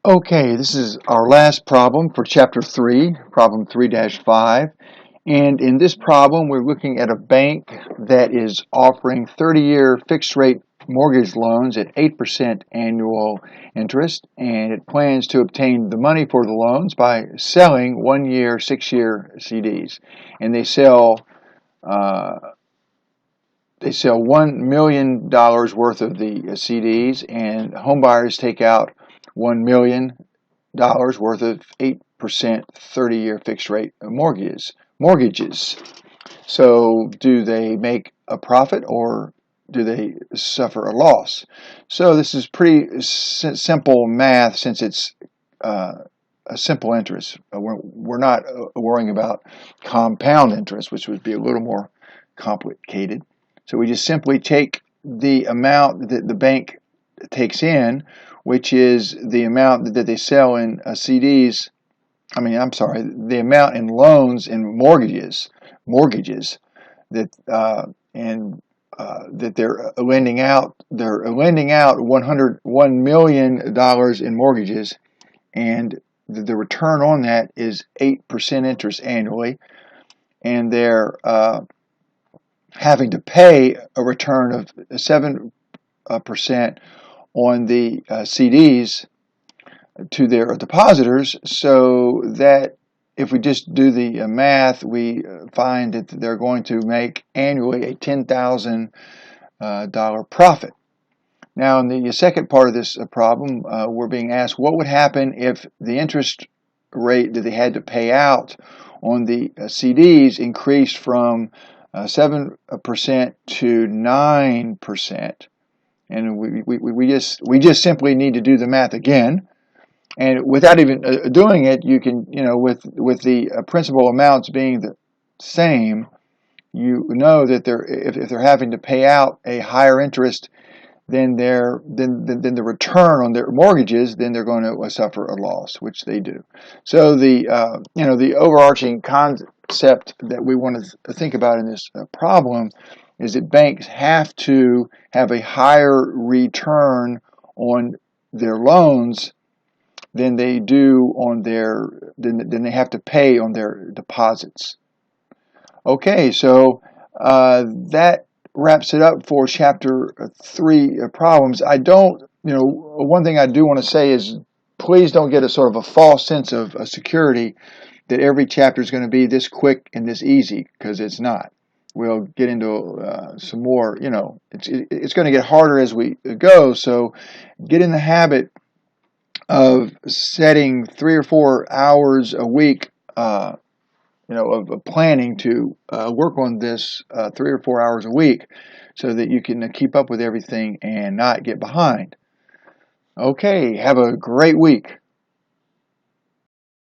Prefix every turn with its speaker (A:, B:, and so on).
A: Okay, this is our last problem for Chapter 3, Problem 3-5. And in this problem, we're looking at a bank that is offering 30-year fixed-rate mortgage loans at 8% annual interest, and it plans to obtain the money for the loans by selling 1-year, 6-year CDs. And they sell $1 million worth of the CDs, and homebuyers take out $1 million worth of 8% 30-year fixed rate mortgages. So do they make a profit or do they suffer a loss? So this is pretty simple math, since it's a simple interest. We're not worrying about compound interest, which would be a little more complicated. So we just simply take the amount that the bank takes in, which is the amount that they sell in CDs. The amount in loans and mortgages that that they're lending out. They're lending out $101 million in mortgages, and the return on that is 8% interest annually, and they're having to pay a return of 7% on the CDs to their depositors. So that if we just do the math, we find that they're going to make annually a $10,000 profit. Now, in the second part of this problem, we're being asked what would happen if the interest rate that they had to pay out on the CDs increased from 7% to 9%. And we just simply need to do the math again. And without even doing it, you can, with the principal amounts being the same, you know that if they're having to pay out a higher interest than the return on their mortgages, then they're going to suffer a loss, which they do. So the overarching concept that we want to think about in this problem is that banks have to have a higher return on their loans than they do on than they have to pay on their deposits. Okay, so that wraps it up for Chapter 3 problems. One thing I do want to say is, please don't get a sort of a false sense of security that every chapter is going to be this quick and this easy, because it's not. We'll get into some more, it's going to get harder as we go, so get in the habit of setting 3 or 4 hours a week, of planning to work on this 3 or 4 hours a week, so that you can keep up with everything and not get behind. Okay, have a great week.